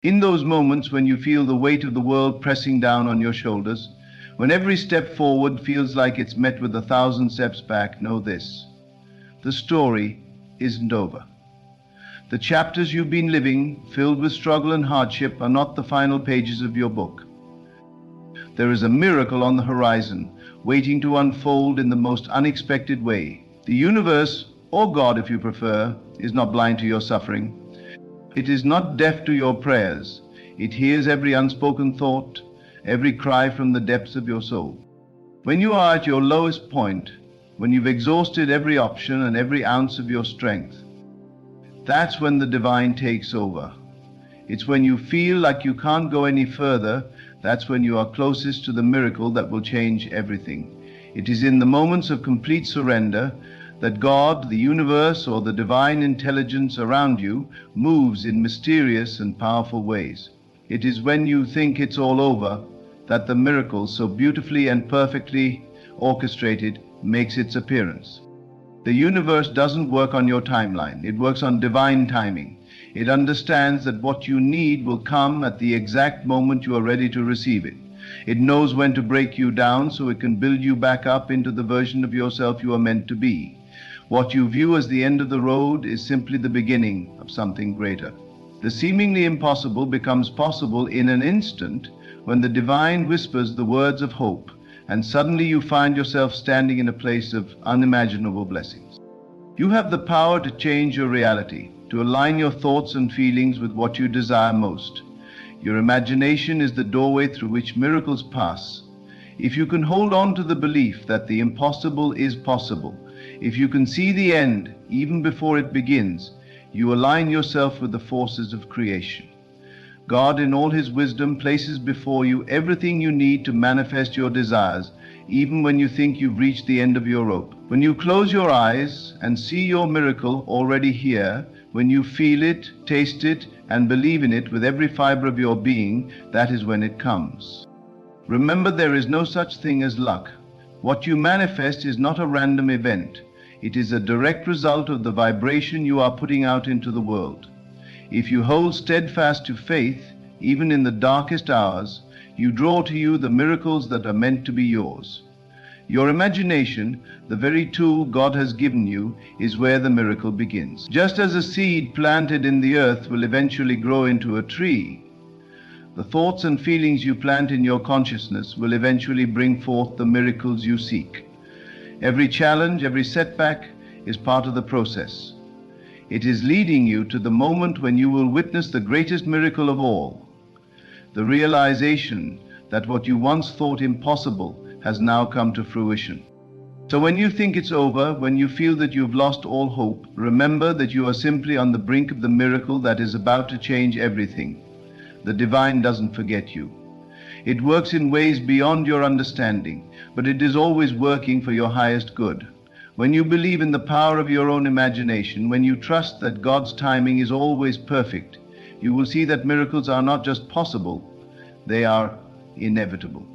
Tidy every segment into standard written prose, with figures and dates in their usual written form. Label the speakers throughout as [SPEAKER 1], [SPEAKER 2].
[SPEAKER 1] In those moments when you feel the weight of the world pressing down on your shoulders, when every step forward feels like it's met with 1,000 steps back, know this: the story isn't over. The chapters you've been living, filled with struggle and hardship, are not the final pages of your book. There is a miracle on the horizon, waiting to unfold in the most unexpected way. The universe, or God if you prefer, is not blind to your suffering. It is not deaf to your prayers. It hears every unspoken thought, every cry from the depths of your soul. When you are at your lowest point, when you've exhausted every option and every ounce of your strength, that's when the divine takes over. It's when you feel like you can't go any further, that's when you are closest to the miracle that will change everything. It is in the moments of complete surrender that God, the universe, or the divine intelligence around you moves in mysterious and powerful ways. It is when you think it's all over that the miracle, so beautifully and perfectly orchestrated, makes its appearance. The universe doesn't work on your timeline. It works on divine timing. It understands that what you need will come at the exact moment you are ready to receive it. It knows when to break you down so it can build you back up into the version of yourself you are meant to be. What you view as the end of the road is simply the beginning of something greater. The seemingly impossible becomes possible in an instant when the divine whispers the words of hope, and suddenly you find yourself standing in a place of unimaginable blessings. You have the power to change your reality, to align your thoughts and feelings with what you desire most. Your imagination is the doorway through which miracles pass. If you can hold on to the belief that the impossible is possible, if you can see the end even before it begins, you align yourself with the forces of creation. God, in all his wisdom, places before you everything you need to manifest your desires, even when you think you've reached the end of your rope. When you close your eyes and see your miracle already here, when you feel it, taste it, and believe in it with every fiber of your being, that is when it comes. Remember, there is no such thing as luck. What you manifest is not a random event. It is a direct result of the vibration you are putting out into the world. If you hold steadfast to faith, even in the darkest hours, you draw to you the miracles that are meant to be yours. Your imagination, the very tool God has given you, is where the miracle begins. Just as a seed planted in the earth will eventually grow into a tree, the thoughts and feelings you plant in your consciousness will eventually bring forth the miracles you seek. Every challenge, every setback is part of the process. It is leading you to the moment when you will witness the greatest miracle of all, the realization that what you once thought impossible has now come to fruition. So when you think it's over, when you feel that you've lost all hope, remember that you are simply on the brink of the miracle that is about to change everything. The divine doesn't forget you. It works in ways beyond your understanding, but it is always working for your highest good. When you believe in the power of your own imagination, when you trust that God's timing is always perfect, you will see that miracles are not just possible, they are inevitable.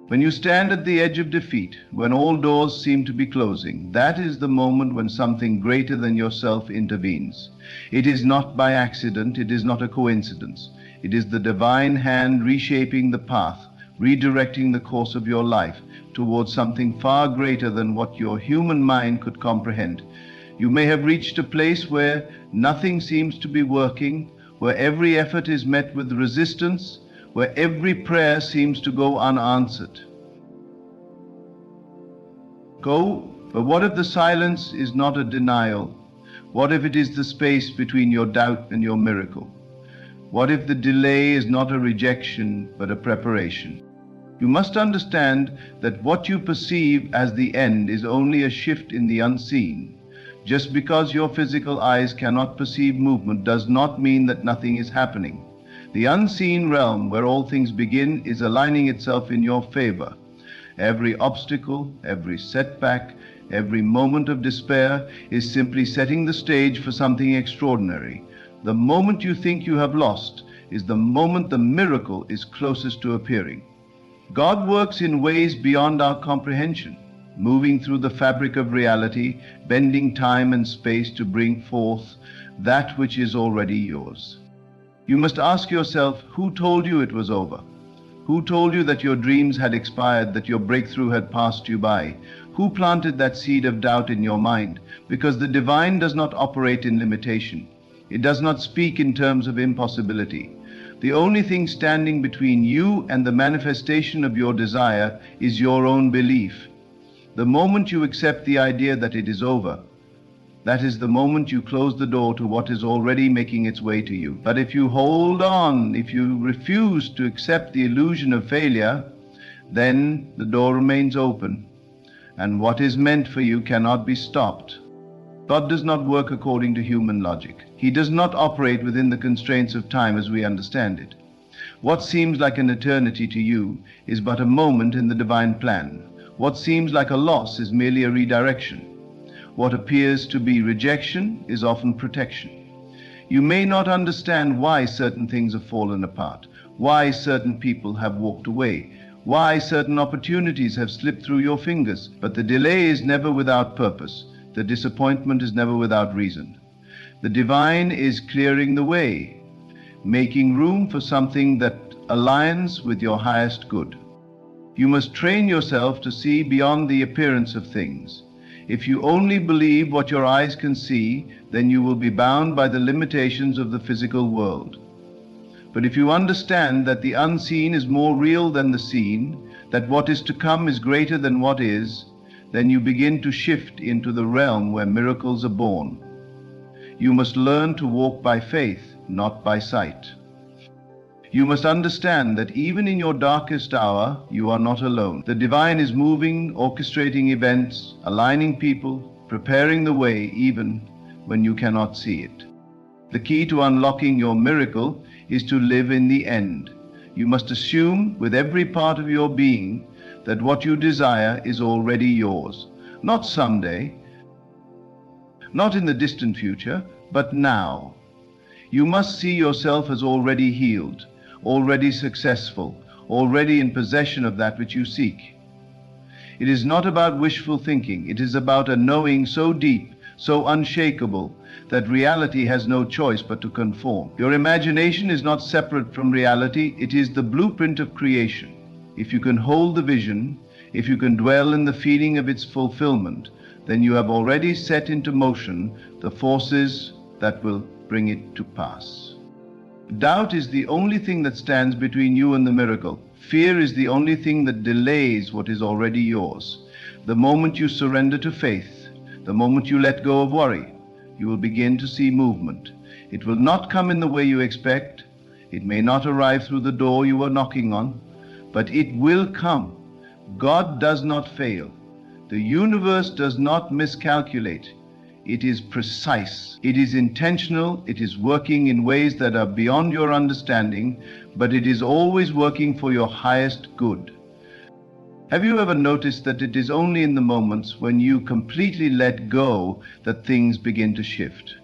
[SPEAKER 1] When you stand at the edge of defeat, when all doors seem to be closing, that is the moment when something greater than yourself intervenes. It is not by accident, it is not a coincidence. It is the divine hand reshaping the path, redirecting the course of your life towards something far greater than what your human mind could comprehend. You may have reached a place where nothing seems to be working, where every effort is met with resistance, where every prayer seems to go unanswered. But what if the silence is not a denial? What if it is the space between your doubt and your miracle? What if the delay is not a rejection, but a preparation? You must understand that what you perceive as the end is only a shift in the unseen. Just because your physical eyes cannot perceive movement does not mean that nothing is happening. The unseen realm where all things begin is aligning itself in your favor. Every obstacle, every setback, every moment of despair is simply setting the stage for something extraordinary. The moment you think you have lost is the moment the miracle is closest to appearing. God works in ways beyond our comprehension, moving through the fabric of reality, bending time and space to bring forth that which is already yours. You must ask yourself, who told you it was over? Who told you that your dreams had expired, that your breakthrough had passed you by? Who planted that seed of doubt in your mind? Because the divine does not operate in limitation. It does not speak in terms of impossibility. The only thing standing between you and the manifestation of your desire is your own belief. The moment you accept the idea that it is over, that is the moment you close the door to what is already making its way to you. But if you hold on, if you refuse to accept the illusion of failure, then the door remains open, and what is meant for you cannot be stopped. God does not work according to human logic. He does not operate within the constraints of time as we understand it. What seems like an eternity to you is but a moment in the divine plan. What seems like a loss is merely a redirection. What appears to be rejection is often protection. You may not understand why certain things have fallen apart, why certain people have walked away, why certain opportunities have slipped through your fingers, but the delay is never without purpose. The disappointment is never without reason. The divine is clearing the way, making room for something that aligns with your highest good. You must train yourself to see beyond the appearance of things. If you only believe what your eyes can see, then you will be bound by the limitations of the physical world. But if you understand that the unseen is more real than the seen, that what is to come is greater than what is, then you begin to shift into the realm where miracles are born. You must learn to walk by faith, not by sight. You must understand that even in your darkest hour, you are not alone. The divine is moving, orchestrating events, aligning people, preparing the way even when you cannot see it. The key to unlocking your miracle is to live in the end. You must assume with every part of your being that what you desire is already yours. Not someday, not in the distant future, but now. You must see yourself as already healed, already successful, already in possession of that which you seek. It is not about wishful thinking. It is about a knowing so deep, so unshakable, that reality has no choice but to conform. Your imagination is not separate from reality. It is the blueprint of creation. If you can hold the vision, if you can dwell in the feeling of its fulfillment, then you have already set into motion the forces that will bring it to pass. Doubt is the only thing that stands between you and the miracle. Fear is the only thing that delays what is already yours. The moment you surrender to faith, the moment you let go of worry, you will begin to see movement. It will not come in the way you expect. It may not arrive through the door you are knocking on, but it will come. God does not fail. The universe does not miscalculate. It is precise. It is intentional. It is working in ways that are beyond your understanding, but it is always working for your highest good. Have you ever noticed that it is only in the moments when you completely let go that things begin to shift?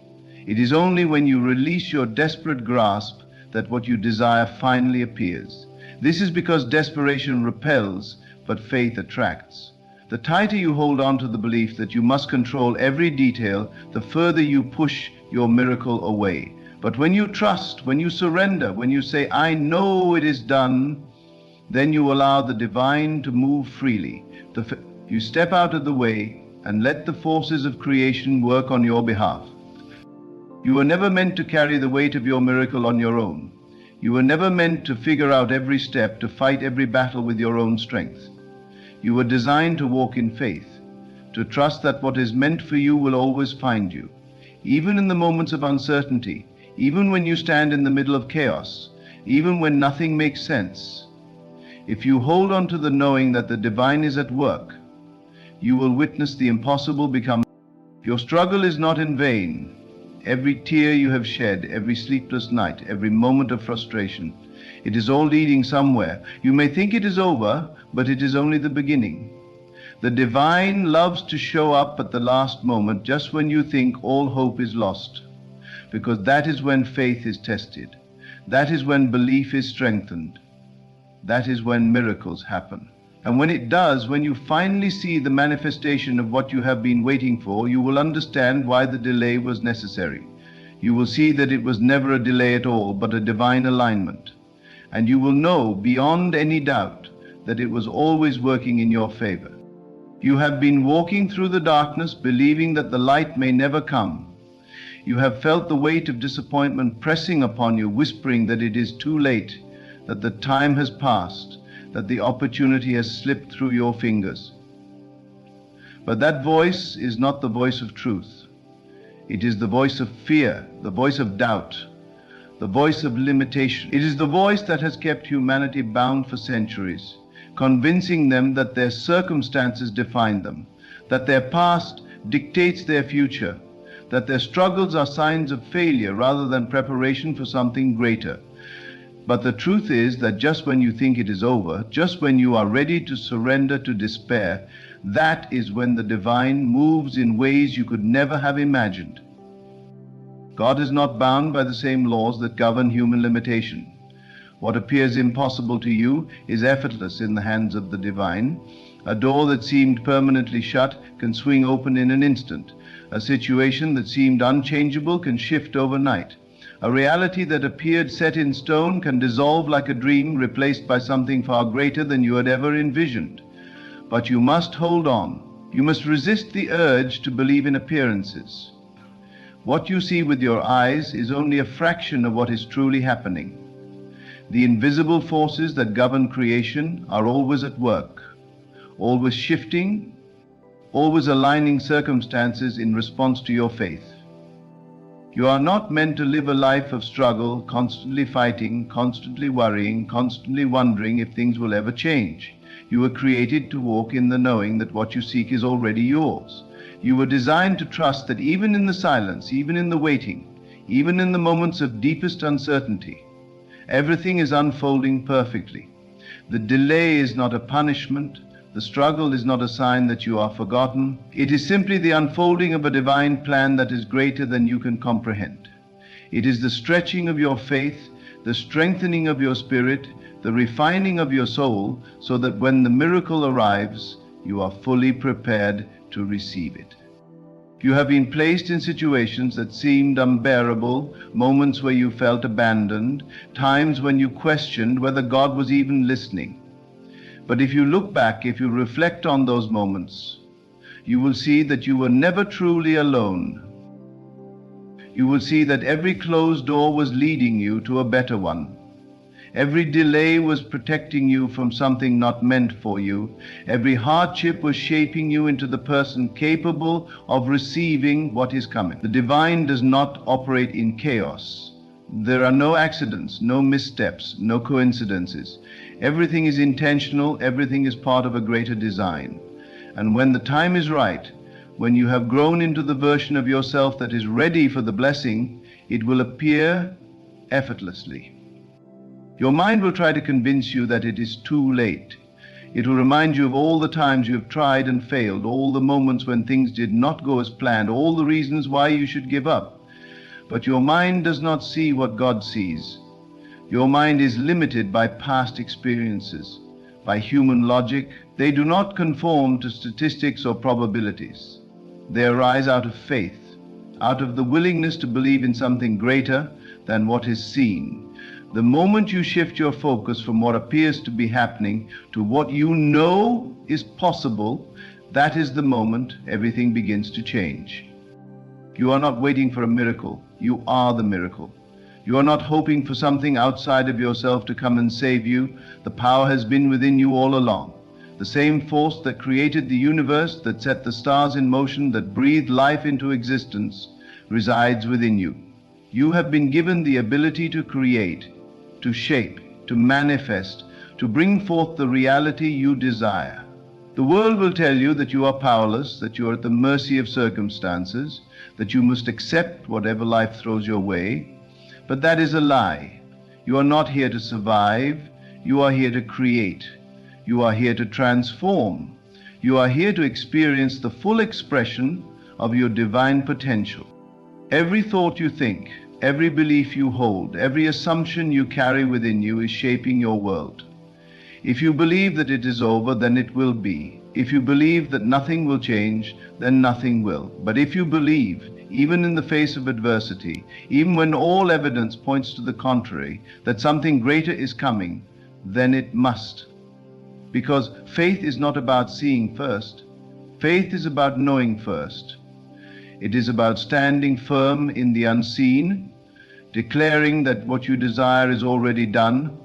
[SPEAKER 1] It is only when you release your desperate grasp that what you desire finally appears. This is because desperation repels, but faith attracts. The tighter you hold on to the belief that you must control every detail, the further you push your miracle away. But when you trust, when you surrender, when you say, I know it is done, then you allow the divine to move freely. You step out of the way and let the forces of creation work on your behalf. You were never meant to carry the weight of your miracle on your own. You were never meant to figure out every step, to fight every battle with your own strength. You were designed to walk in faith, to trust that what is meant for you will always find you. Even in the moments of uncertainty, even when you stand in the middle of chaos, even when nothing makes sense, if you hold on to the knowing that the divine is at work, you will witness the impossible become. Your struggle is not in vain. Every tear you have shed, every sleepless night, every moment of frustration, it is all leading somewhere. You may think it is over, but it is only the beginning. The divine loves to show up at the last moment, just when you think all hope is lost, because that is when faith is tested. That is when belief is strengthened. That is when miracles happen. And when it does, when you finally see the manifestation of what you have been waiting for, you will understand why the delay was necessary. You will see that it was never a delay at all, but a divine alignment. And you will know beyond any doubt that it was always working in your favor. You have been walking through the darkness, believing that the light may never come. You have felt the weight of disappointment pressing upon you, whispering that it is too late, that the time has passed, that the opportunity has slipped through your fingers. But that voice is not the voice of truth. It is the voice of fear, the voice of doubt, the voice of limitation. It is the voice that has kept humanity bound for centuries, convincing them that their circumstances define them, that their past dictates their future, that their struggles are signs of failure rather than preparation for something greater. But the truth is that just when you think it is over, just when you are ready to surrender to despair, that is when the divine moves in ways you could never have imagined. God is not bound by the same laws that govern human limitation. What appears impossible to you is effortless in the hands of the divine. A door that seemed permanently shut can swing open in an instant. A situation that seemed unchangeable can shift overnight. A reality that appeared set in stone can dissolve like a dream, replaced by something far greater than you had ever envisioned. But you must hold on. You must resist the urge to believe in appearances. What you see with your eyes is only a fraction of what is truly happening. The invisible forces that govern creation are always at work, always shifting, always aligning circumstances in response to your faith. You are not meant to live a life of struggle, constantly fighting, constantly worrying, constantly wondering if things will ever change. You were created to walk in the knowing that what you seek is already yours. You were designed to trust that even in the silence, even in the waiting, even in the moments of deepest uncertainty, everything is unfolding perfectly. The delay is not a punishment. The struggle is not a sign that you are forgotten. It is simply the unfolding of a divine plan that is greater than you can comprehend. It is the stretching of your faith, the strengthening of your spirit, the refining of your soul, so that when the miracle arrives, you are fully prepared to receive it. You have been placed in situations that seemed unbearable, moments where you felt abandoned, times when you questioned whether God was even listening. But if you look back, if you reflect on those moments, you will see that you were never truly alone. You will see that every closed door was leading you to a better one. Every delay was protecting you from something not meant for you. Every hardship was shaping you into the person capable of receiving what is coming. The divine does not operate in chaos. There are no accidents, no missteps, no coincidences. Everything is intentional, everything is part of a greater design. And when the time is right, when you have grown into the version of yourself that is ready for the blessing, it will appear effortlessly. Your mind will try to convince you that it is too late. It will remind you of all the times you have tried and failed, all the moments when things did not go as planned, all the reasons why you should give up. But your mind does not see what God sees. Your mind is limited by past experiences, by human logic. They do not conform to statistics or probabilities. They arise out of faith, out of the willingness to believe in something greater than what is seen. The moment you shift your focus from what appears to be happening to what you know is possible, that is the moment everything begins to change. You are not waiting for a miracle. You are the miracle. You are not hoping for something outside of yourself to come and save you. The power has been within you all along. The same force that created the universe, that set the stars in motion, that breathed life into existence, resides within you. You have been given the ability to create, to shape, to manifest, to bring forth the reality you desire. The world will tell you that you are powerless, that you are at the mercy of circumstances, that you must accept whatever life throws your way. But that is a lie. You are not here to survive. You are here to create. You are here to transform. You are here to experience the full expression of your divine potential. Every thought you think, every belief you hold, every assumption you carry within you is shaping your world. If you believe that it is over, then it will be. If you believe that nothing will change, then nothing will. But if you believe even in the face of adversity, even when all evidence points to the contrary, that something greater is coming, then it must. Because faith is not about seeing first. Faith is about knowing first. It is about standing firm in the unseen, declaring that what you desire is already done,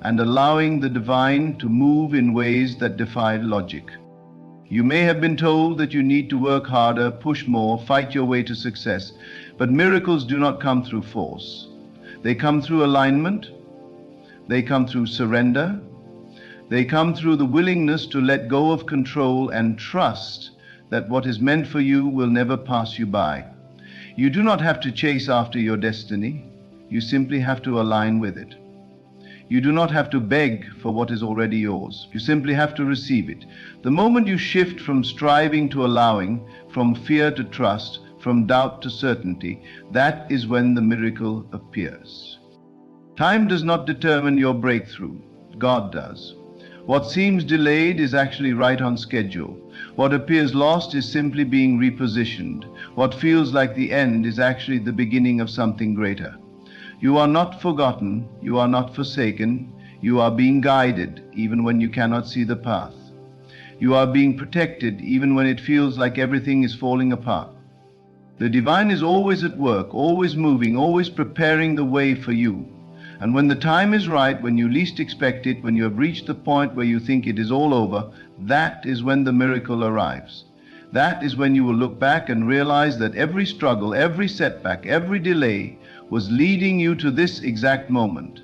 [SPEAKER 1] and allowing the divine to move in ways that defy logic. You may have been told that you need to work harder, push more, fight your way to success, but miracles do not come through force. They come through alignment. They come through surrender. They come through the willingness to let go of control and trust that what is meant for you will never pass you by. You do not have to chase after your destiny. You simply have to align with it. You do not have to beg for what is already yours. You simply have to receive it. The moment you shift from striving to allowing, from fear to trust, from doubt to certainty, that is when the miracle appears. Time does not determine your breakthrough. God does. What seems delayed is actually right on schedule. What appears lost is simply being repositioned. What feels like the end is actually the beginning of something greater. You are not forgotten. You are not forsaken. You are being guided even when you cannot see the path. You are being protected even when it feels like everything is falling apart. The divine is always at work, always moving, always preparing the way for you. And when the time is right, when you least expect it, when you have reached the point where you think it is all over, that is when the miracle arrives. That is when you will look back and realize that every struggle, every setback, every delay was leading you to this exact moment.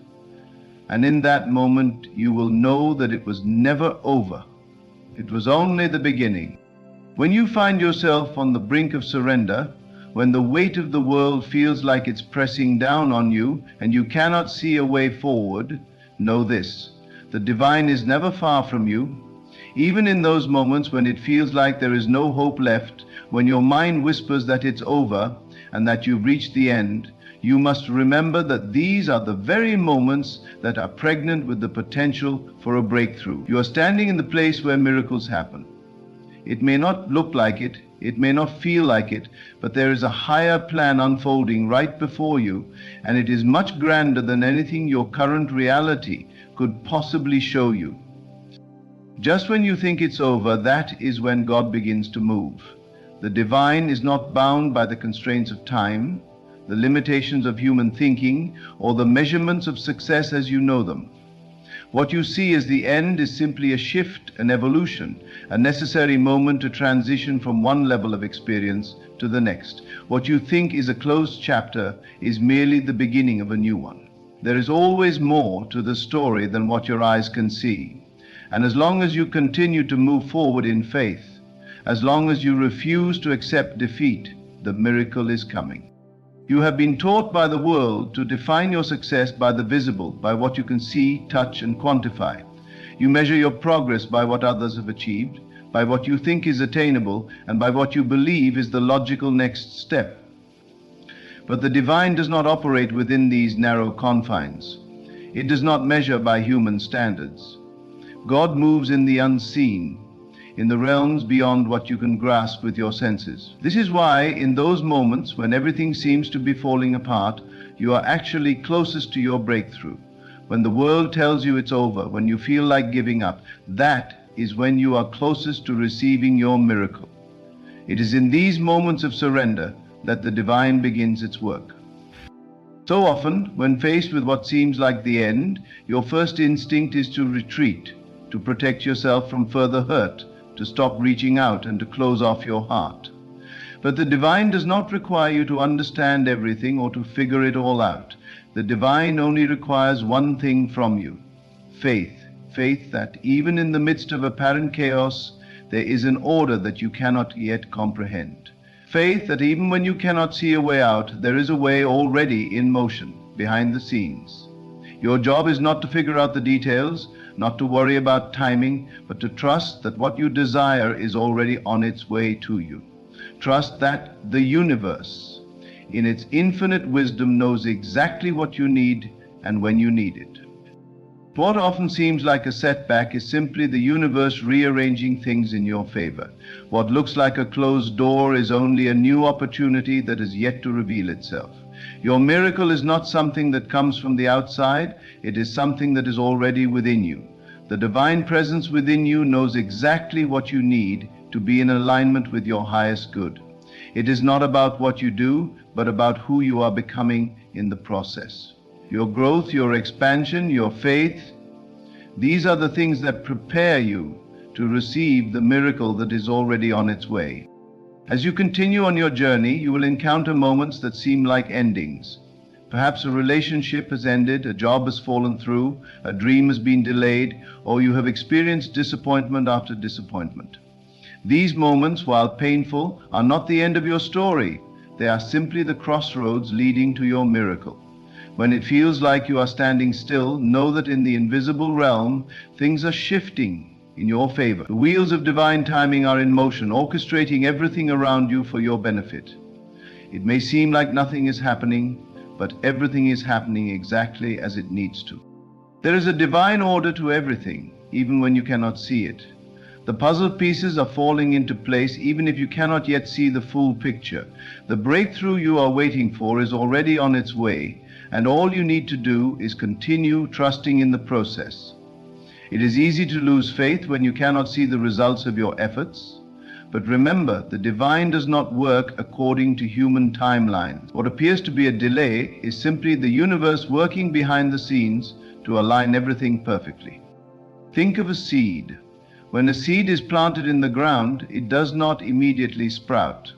[SPEAKER 1] And in that moment, you will know that it was never over. It was only the beginning. When you find yourself on the brink of surrender, when the weight of the world feels like it's pressing down on you and you cannot see a way forward, know this: the divine is never far from you. Even in those moments when it feels like there is no hope left, when your mind whispers that it's over and that you've reached the end, you must remember that these are the very moments that are pregnant with the potential for a breakthrough. You are standing in the place where miracles happen. It may not look like it, it may not feel like it, but there is a higher plan unfolding right before you, and it is much grander than anything your current reality could possibly show you. Just when you think it's over, that is when God begins to move. The divine is not bound by the constraints of time, the limitations of human thinking, or the measurements of success as you know them. What you see as the end is simply a shift, an evolution, a necessary moment to transition from one level of experience to the next. What you think is a closed chapter is merely the beginning of a new one. There is always more to the story than what your eyes can see. And as long as you continue to move forward in faith, as long as you refuse to accept defeat, the miracle is coming. You have been taught by the world to define your success by the visible, by what you can see, touch, and quantify. You measure your progress by what others have achieved, by what you think is attainable, and by what you believe is the logical next step. But the divine does not operate within these narrow confines. It does not measure by human standards. God moves in the unseen, in the realms beyond what you can grasp with your senses. This is why, in those moments when everything seems to be falling apart, you are actually closest to your breakthrough. When the world tells you it's over, when you feel like giving up, that is when you are closest to receiving your miracle. It is in these moments of surrender that the divine begins its work. So often, when faced with what seems like the end, your first instinct is to retreat, to protect yourself from further hurt, to stop reaching out and to close off your heart. But the divine does not require you to understand everything or to figure it all out. The divine only requires one thing from you: faith. Faith that even in the midst of apparent chaos, there is an order that you cannot yet comprehend. Faith that even when you cannot see a way out, there is a way already in motion, behind the scenes. Your job is not to figure out the details, not to worry about timing, but to trust that what you desire is already on its way to you. Trust that the universe, in its infinite wisdom, knows exactly what you need and when you need it. What often seems like a setback is simply the universe rearranging things in your favor. What looks like a closed door is only a new opportunity that is yet to reveal itself. Your miracle is not something that comes from the outside, it is something that is already within you. The divine presence within you knows exactly what you need to be in alignment with your highest good. It is not about what you do, but about who you are becoming in the process. Your growth, your expansion, your faith, these are the things that prepare you to receive the miracle that is already on its way. As you continue on your journey, you will encounter moments that seem like endings. Perhaps a relationship has ended, a job has fallen through, a dream has been delayed, or you have experienced disappointment after disappointment. These moments, while painful, are not the end of your story. They are simply the crossroads leading to your miracle. When it feels like you are standing still, know that in the invisible realm, things are shifting in your favor. The wheels of divine timing are in motion, orchestrating everything around you for your benefit. It may seem like nothing is happening, but everything is happening exactly as it needs to. There is a divine order to everything, even when you cannot see it. The puzzle pieces are falling into place even if you cannot yet see the full picture. The breakthrough you are waiting for is already on its way, and all you need to do is continue trusting in the process. It is easy to lose faith when you cannot see the results of your efforts, but remember, the divine does not work according to human timelines. What appears to be a delay is simply the universe working behind the scenes to align everything perfectly. Think of a seed. When a seed is planted in the ground, it does not immediately sprout.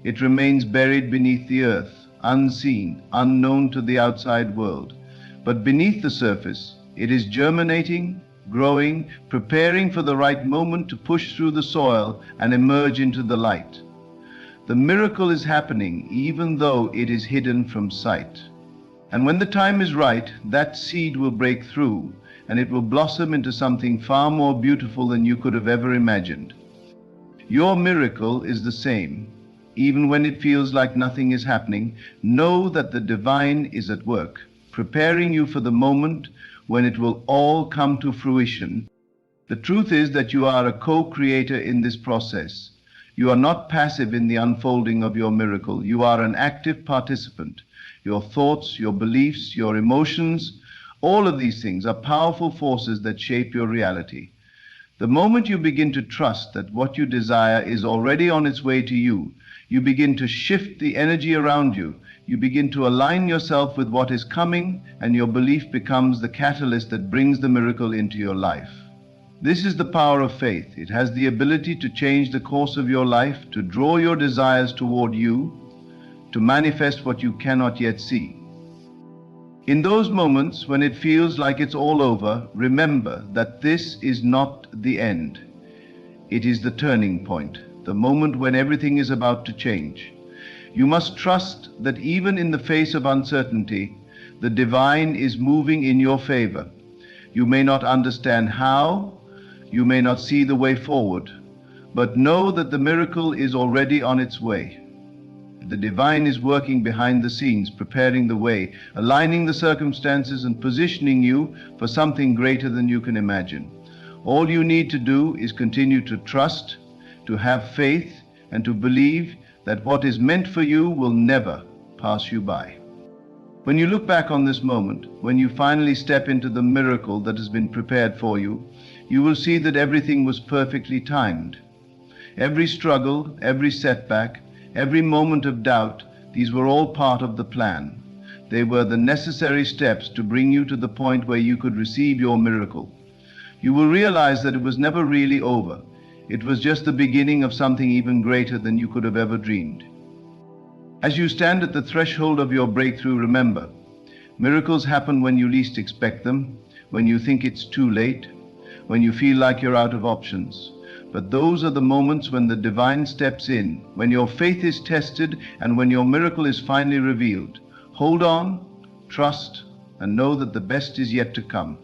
[SPEAKER 1] It remains buried beneath the earth, unseen, unknown to the outside world. But beneath the surface, it is germinating, growing, preparing for the right moment to push through the soil and emerge into the light. The miracle is happening even though it is hidden from sight. And when the time is right, that seed will break through, and it will blossom into something far more beautiful than you could have ever imagined. Your miracle is the same. Even when it feels like nothing is happening, know that the divine is at work, preparing you for the moment when it will all come to fruition. The truth is that you are a co-creator in this process. You are not passive in the unfolding of your miracle. You are an active participant. Your thoughts, your beliefs, your emotions, all of these things are powerful forces that shape your reality. The moment you begin to trust that what you desire is already on its way to you, you begin to shift the energy around you. You begin to align yourself with what is coming, and your belief becomes the catalyst that brings the miracle into your life. This is the power of faith. It has the ability to change the course of your life, to draw your desires toward you, to manifest what you cannot yet see. In those moments when it feels like it's all over, remember that this is not the end. It is the turning point, the moment when everything is about to change. You must trust that even in the face of uncertainty, the divine is moving in your favor. You may not understand how, you may not see the way forward, but know that the miracle is already on its way. The divine is working behind the scenes, preparing the way, aligning the circumstances and positioning you for something greater than you can imagine. All you need to do is continue to trust, to have faith, and to believe that what is meant for you will never pass you by. When you look back on this moment, when you finally step into the miracle that has been prepared for you, you will see that everything was perfectly timed. Every struggle, every setback, every moment of doubt, these were all part of the plan. They were the necessary steps to bring you to the point where you could receive your miracle. You will realize that it was never really over. It was just the beginning of something even greater than you could have ever dreamed. As you stand at the threshold of your breakthrough, remember, miracles happen when you least expect them, when you think it's too late, when you feel like you're out of options. But those are the moments when the divine steps in, when your faith is tested, and when your miracle is finally revealed. Hold on, trust, and know that the best is yet to come.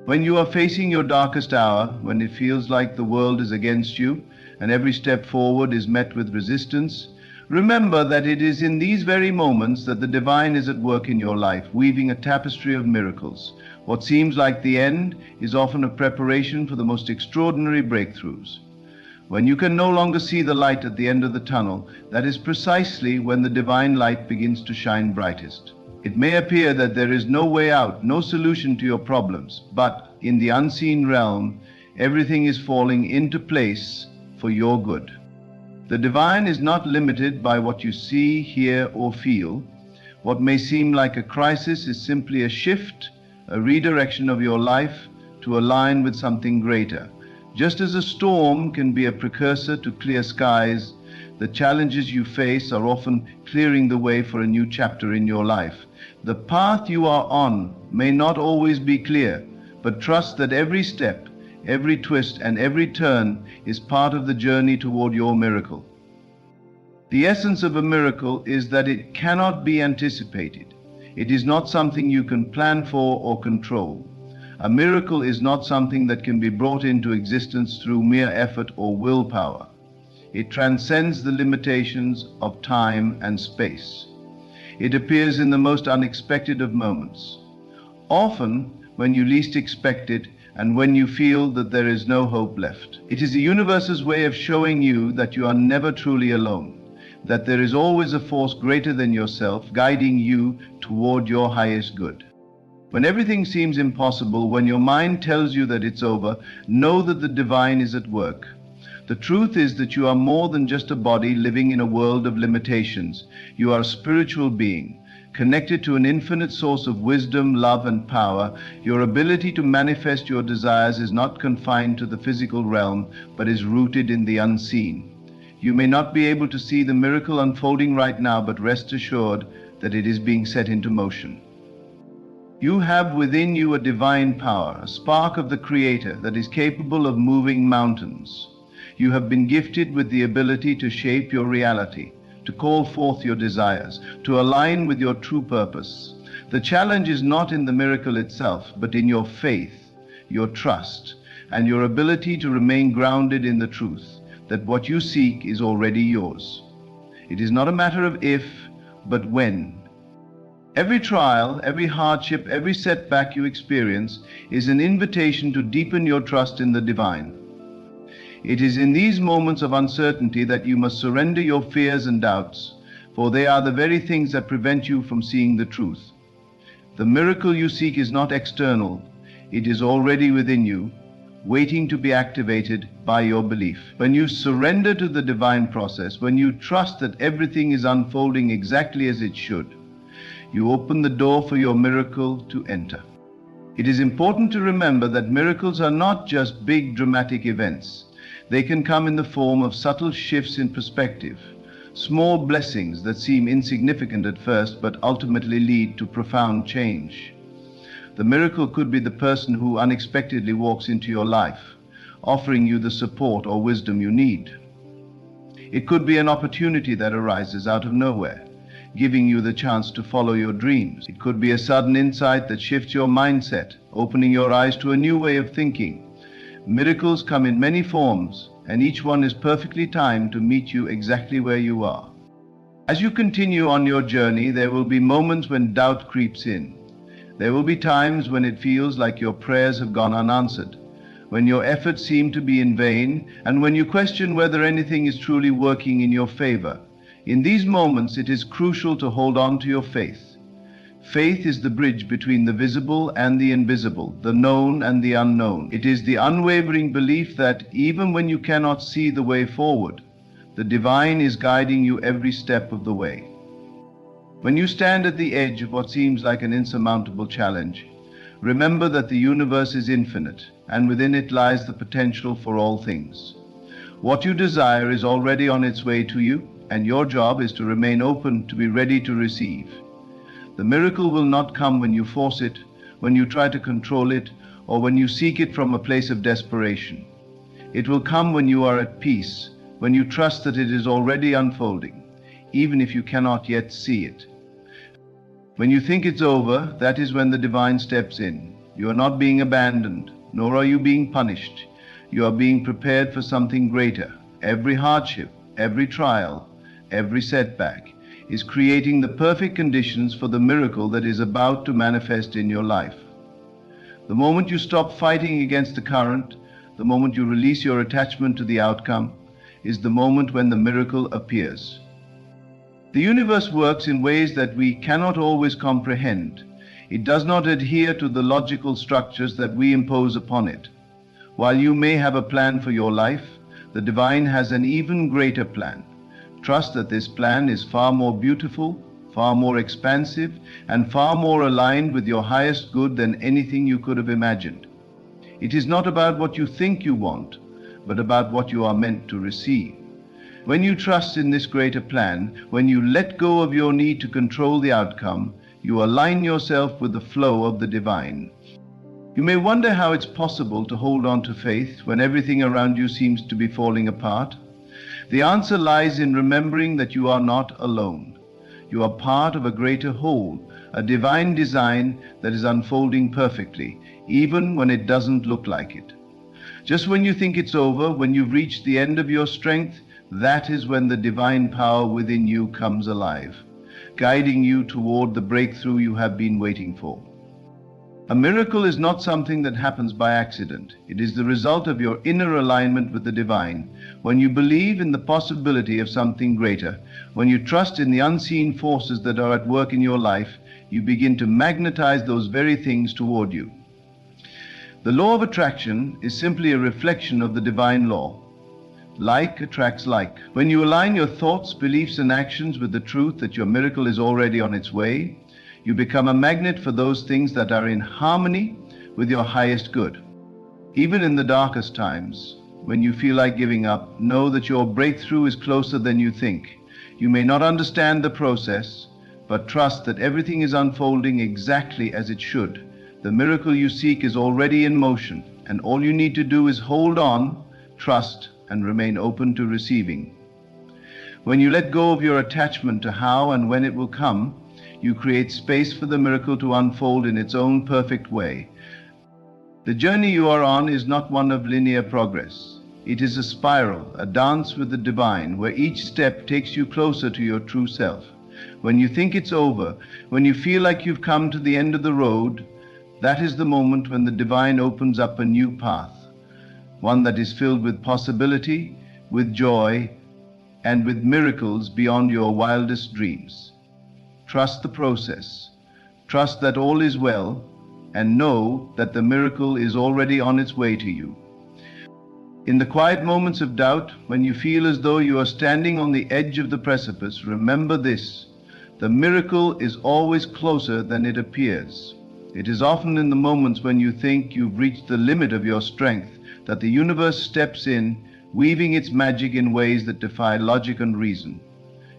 [SPEAKER 1] When you are facing your darkest hour, when it feels like the world is against you, and every step forward is met with resistance, remember that it is in these very moments that the divine is at work in your life, weaving a tapestry of miracles. What seems like the end is often a preparation for the most extraordinary breakthroughs. When you can no longer see the light at the end of the tunnel, that is precisely when the divine light begins to shine brightest. It may appear that there is no way out, no solution to your problems, but in the unseen realm, everything is falling into place for your good. The divine is not limited by what you see, hear, or feel. What may seem like a crisis is simply a shift, a redirection of your life to align with something greater. Just as a storm can be a precursor to clear skies, the challenges you face are often clearing the way for a new chapter in your life. The path you are on may not always be clear, but trust that every step, every twist, and every turn is part of the journey toward your miracle. The essence of a miracle is that it cannot be anticipated. It is not something you can plan for or control. A miracle is not something that can be brought into existence through mere effort or willpower. It transcends the limitations of time and space. It appears in the most unexpected of moments, often when you least expect it and when you feel that there is no hope left. It is the universe's way of showing you that you are never truly alone, that there is always a force greater than yourself guiding you toward your highest good. When everything seems impossible, when your mind tells you that it's over, know that the divine is at work. The truth is that you are more than just a body living in a world of limitations. You are a spiritual being, connected to an infinite source of wisdom, love, and power. Your ability to manifest your desires is not confined to the physical realm, but is rooted in the unseen. You may not be able to see the miracle unfolding right now, but rest assured that it is being set into motion. You have within you a divine power, a spark of the Creator that is capable of moving mountains. You have been gifted with the ability to shape your reality, to call forth your desires, to align with your true purpose. The challenge is not in the miracle itself, but in your faith, your trust, and your ability to remain grounded in the truth that what you seek is already yours. It is not a matter of if, but when. Every trial, every hardship, every setback you experience is an invitation to deepen your trust in the divine. It is in these moments of uncertainty that you must surrender your fears and doubts, for they are the very things that prevent you from seeing the truth. The miracle you seek is not external. It is already within you, waiting to be activated by your belief. When you surrender to the divine process, when you trust that everything is unfolding exactly as it should, you open the door for your miracle to enter. It is important to remember that miracles are not just big dramatic events. They can come in the form of subtle shifts in perspective, small blessings that seem insignificant at first but ultimately lead to profound change. The miracle could be the person who unexpectedly walks into your life, offering you the support or wisdom you need. It could be an opportunity that arises out of nowhere, giving you the chance to follow your dreams. It could be a sudden insight that shifts your mindset, opening your eyes to a new way of thinking. Miracles come in many forms, and each one is perfectly timed to meet you exactly where you are. As you continue on your journey, there will be moments when doubt creeps in. There will be times when it feels like your prayers have gone unanswered, when your efforts seem to be in vain, and when you question whether anything is truly working in your favor. In these moments, it is crucial to hold on to your faith. Faith is the bridge between the visible and the invisible, the known and the unknown. It is the unwavering belief that even when you cannot see the way forward, the divine is guiding you every step of the way. When you stand at the edge of what seems like an insurmountable challenge, remember that the universe is infinite, and within it lies the potential for all things. What you desire is already on its way to you, and your job is to remain open, to be ready to receive. The miracle will not come when you force it, when you try to control it, or when you seek it from a place of desperation. It will come when you are at peace, when you trust that it is already unfolding, even if you cannot yet see it. When you think it's over, that is when the divine steps in. You are not being abandoned, nor are you being punished. You are being prepared for something greater. Every hardship, every trial, every setback is creating the perfect conditions for the miracle that is about to manifest in your life. The moment you stop fighting against the current, the moment you release your attachment to the outcome, is the moment when the miracle appears. The universe works in ways that we cannot always comprehend. It does not adhere to the logical structures that we impose upon it. While you may have a plan for your life, the divine has an even greater plan. Trust that this plan is far more beautiful, far more expansive, and far more aligned with your highest good than anything you could have imagined. It is not about what you think you want, but about what you are meant to receive. When you trust in this greater plan, when you let go of your need to control the outcome, you align yourself with the flow of the divine. You may wonder how it's possible to hold on to faith when everything around you seems to be falling apart. The answer lies in remembering that you are not alone. You are part of a greater whole, a divine design that is unfolding perfectly, even when it doesn't look like it. Just when you think it's over, when you've reached the end of your strength, that is when the divine power within you comes alive, guiding you toward the breakthrough you have been waiting for. A miracle is not something that happens by accident. It is the result of your inner alignment with the divine. When you believe in the possibility of something greater, when you trust in the unseen forces that are at work in your life, you begin to magnetize those very things toward you. The law of attraction is simply a reflection of the divine law. Like attracts like. When you align your thoughts, beliefs, and actions with the truth that your miracle is already on its way, you become a magnet for those things that are in harmony with your highest good. Even in the darkest times, when you feel like giving up, know that your breakthrough is closer than you think. You may not understand the process, but trust that everything is unfolding exactly as it should. The miracle you seek is already in motion, and all you need to do is hold on, trust, and remain open to receiving. When you let go of your attachment to how and when it will come, you create space for the miracle to unfold in its own perfect way. The journey you are on is not one of linear progress. It is a spiral, a dance with the divine, where each step takes you closer to your true self. When you think it's over, when you feel like you've come to the end of the road, that is the moment when the divine opens up a new path, one that is filled with possibility, with joy, and with miracles beyond your wildest dreams. Trust the process. Trust that all is well, and know that the miracle is already on its way to you. In the quiet moments of doubt, when you feel as though you are standing on the edge of the precipice, remember this: the miracle is always closer than it appears. It is often in the moments when you think you've reached the limit of your strength that the universe steps in, weaving its magic in ways that defy logic and reason.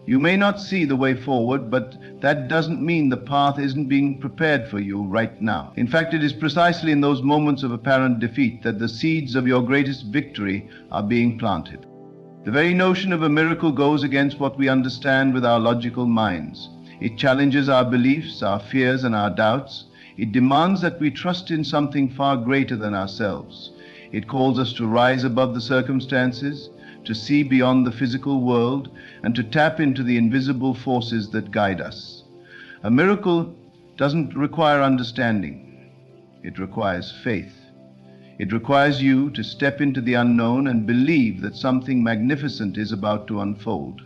[SPEAKER 1] You may not see the way forward, but that doesn't mean the path isn't being prepared for you right now. In fact, it is precisely in those moments of apparent defeat that the seeds of your greatest victory are being planted. The very notion of a miracle goes against what we understand with our logical minds. It challenges our beliefs, our fears, and our doubts. It demands that we trust in something far greater than ourselves. It calls us to rise above the circumstances, to see beyond the physical world, and to tap into the invisible forces that guide us. A miracle doesn't require understanding. It requires faith. It requires you to step into the unknown and believe that something magnificent is about to unfold.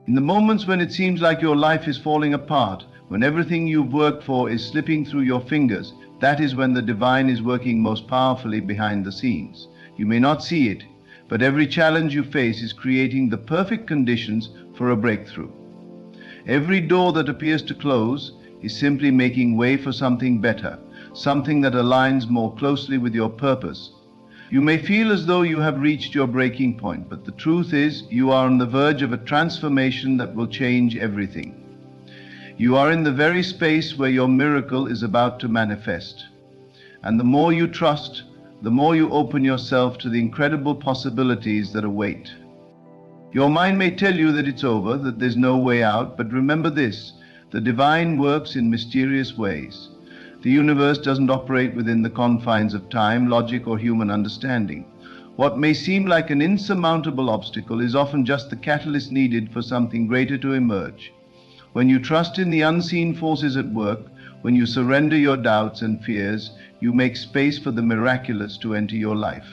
[SPEAKER 1] In the moments when it seems like your life is falling apart, when everything you've worked for is slipping through your fingers, that is when the divine is working most powerfully behind the scenes. You may not see it, but every challenge you face is creating the perfect conditions for a breakthrough. Every door that appears to close is simply making way for something better, something that aligns more closely with your purpose. You may feel as though you have reached your breaking point, but the truth is you are on the verge of a transformation that will change everything. You are in the very space where your miracle is about to manifest. And the more you trust, the more you open yourself to the incredible possibilities that await. Your mind may tell you that it's over, that there's no way out, but remember this: the divine works in mysterious ways. The universe doesn't operate within the confines of time, logic, or human understanding. What may seem like an insurmountable obstacle is often just the catalyst needed for something greater to emerge. When you trust in the unseen forces at work, when you surrender your doubts and fears, you make space for the miraculous to enter your life.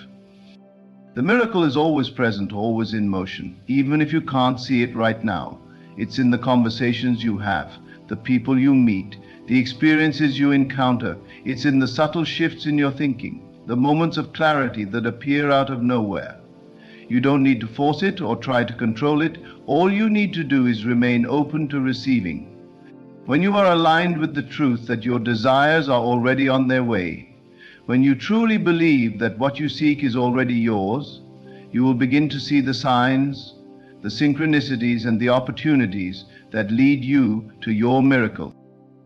[SPEAKER 1] The miracle is always present, always in motion, even if you can't see it right now. It's in the conversations you have, the people you meet, the experiences you encounter. It's in the subtle shifts in your thinking, the moments of clarity that appear out of nowhere. You don't need to force it or try to control it. All you need to do is remain open to receiving. When you are aligned with the truth that your desires are already on their way, when you truly believe that what you seek is already yours, you will begin to see the signs, the synchronicities, and the opportunities that lead you to your miracle.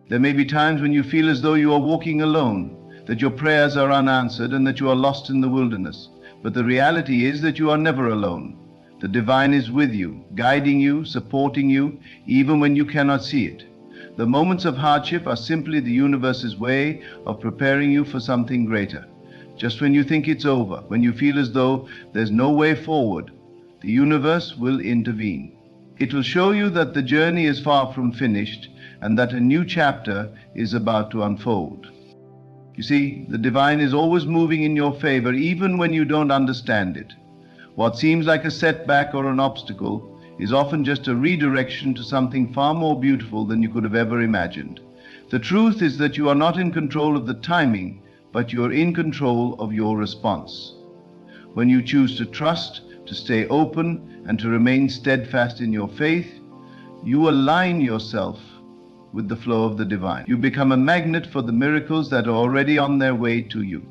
[SPEAKER 1] There may be times when you feel as though you are walking alone, that your prayers are unanswered, and that you are lost in the wilderness. But the reality is that you are never alone. The divine is with you, guiding you, supporting you, even when you cannot see it. The moments of hardship are simply the universe's way of preparing you for something greater. Just when you think it's over, when you feel as though there's no way forward, the universe will intervene. It will show you that the journey is far from finished and that a new chapter is about to unfold. You see, the divine is always moving in your favor, even when you don't understand it. What seems like a setback or an obstacle is often just a redirection to something far more beautiful than you could have ever imagined. The truth is that you are not in control of the timing, but you are in control of your response. When you choose to trust, to stay open, and to remain steadfast in your faith, you align yourself with the flow of the divine. You become a magnet for the miracles that are already on their way to you.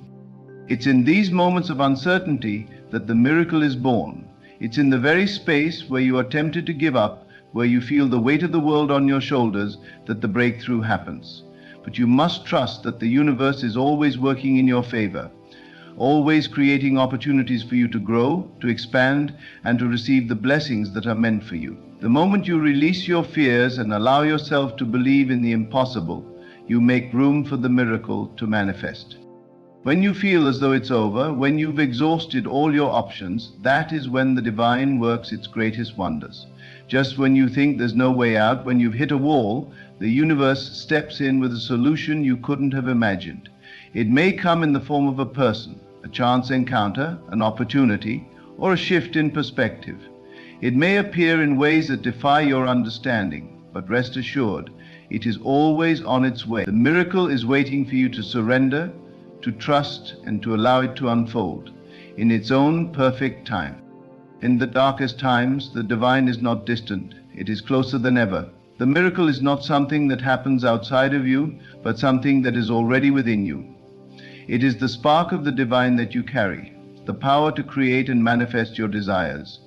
[SPEAKER 1] It's in these moments of uncertainty that the miracle is born. It's in the very space where you are tempted to give up, where you feel the weight of the world on your shoulders, that the breakthrough happens. But you must trust that the universe is always working in your favor, always creating opportunities for you to grow, to expand, and to receive the blessings that are meant for you. The moment you release your fears and allow yourself to believe in the impossible, you make room for the miracle to manifest. When you feel as though it's over, when you've exhausted all your options, that is when the divine works its greatest wonders. Just when you think there's no way out, when you've hit a wall, the universe steps in with a solution you couldn't have imagined. It may come in the form of a person, a chance encounter, an opportunity, or a shift in perspective. It may appear in ways that defy your understanding, but rest assured, it is always on its way. The miracle is waiting for you to surrender, to trust, and to allow it to unfold in its own perfect time. In the darkest times, the divine is not distant. It is closer than ever. The miracle is not something that happens outside of you, but something that is already within you. It is the spark of the divine that you carry, the power to create and manifest your desires.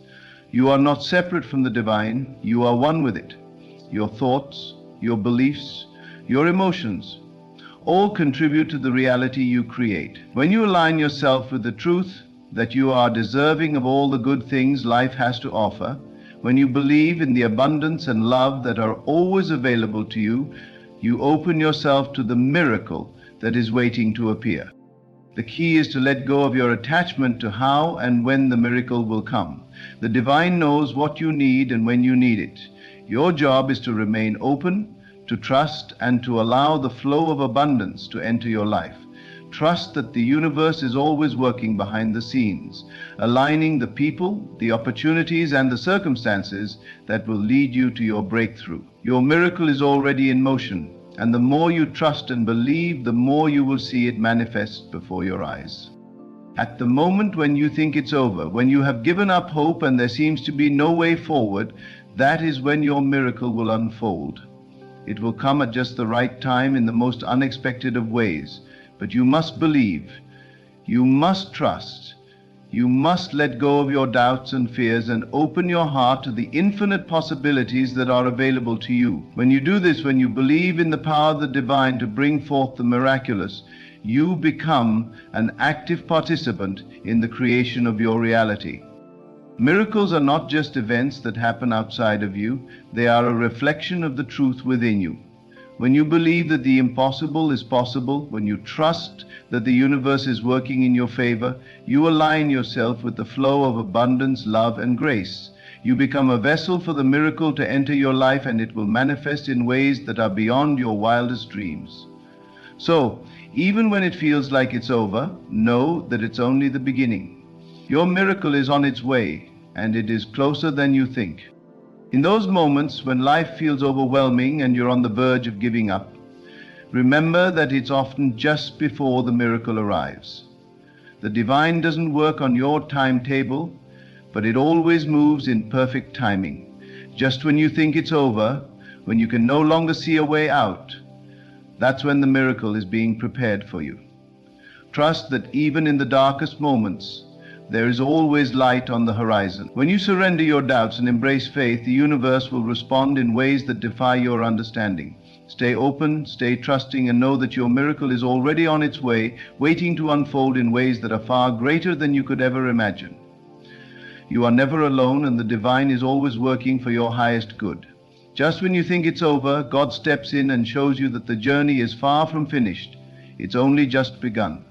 [SPEAKER 1] You are not separate from the divine, you are one with it. Your thoughts, your beliefs, your emotions, all contribute to the reality you create. When you align yourself with the truth that you are deserving of all the good things life has to offer, when you believe in the abundance and love that are always available to you, you open yourself to the miracle that is waiting to appear. The key is to let go of your attachment to how and when the miracle will come. The divine knows what you need and when you need it. Your job is to remain open, to trust, and to allow the flow of abundance to enter your life. Trust that the universe is always working behind the scenes, aligning the people, the opportunities, and the circumstances that will lead you to your breakthrough. Your miracle is already in motion, and the more you trust and believe, the more you will see it manifest before your eyes. At the moment when you think it's over, when you have given up hope and there seems to be no way forward, that is when your miracle will unfold. It will come at just the right time in the most unexpected of ways. But you must believe, you must trust, you must let go of your doubts and fears and open your heart to the infinite possibilities that are available to you. When you do this, when you believe in the power of the divine to bring forth the miraculous, you become an active participant in the creation of your reality. Miracles are not just events that happen outside of you, they are a reflection of the truth within you. When you believe that the impossible is possible, when you trust that the universe is working in your favor, you align yourself with the flow of abundance, love, and grace. You become a vessel for the miracle to enter your life, and it will manifest in ways that are beyond your wildest dreams. So, Even when it feels like it's over, know that it's only the beginning. Your miracle is on its way, and it is closer than you think. In those moments when life feels overwhelming and you're on the verge of giving up, remember that it's often just before the miracle arrives. The divine doesn't work on your timetable, but it always moves in perfect timing. Just when you think it's over, when you can no longer see a way out, that's when the miracle is being prepared for you. Trust that even in the darkest moments, there is always light on the horizon. When you surrender your doubts and embrace faith, the universe will respond in ways that defy your understanding. Stay open, stay trusting, and know that your miracle is already on its way, waiting to unfold in ways that are far greater than you could ever imagine. You are never alone, and the divine is always working for your highest good. Just when you think it's over, God steps in and shows you that the journey is far from finished. It's only just begun.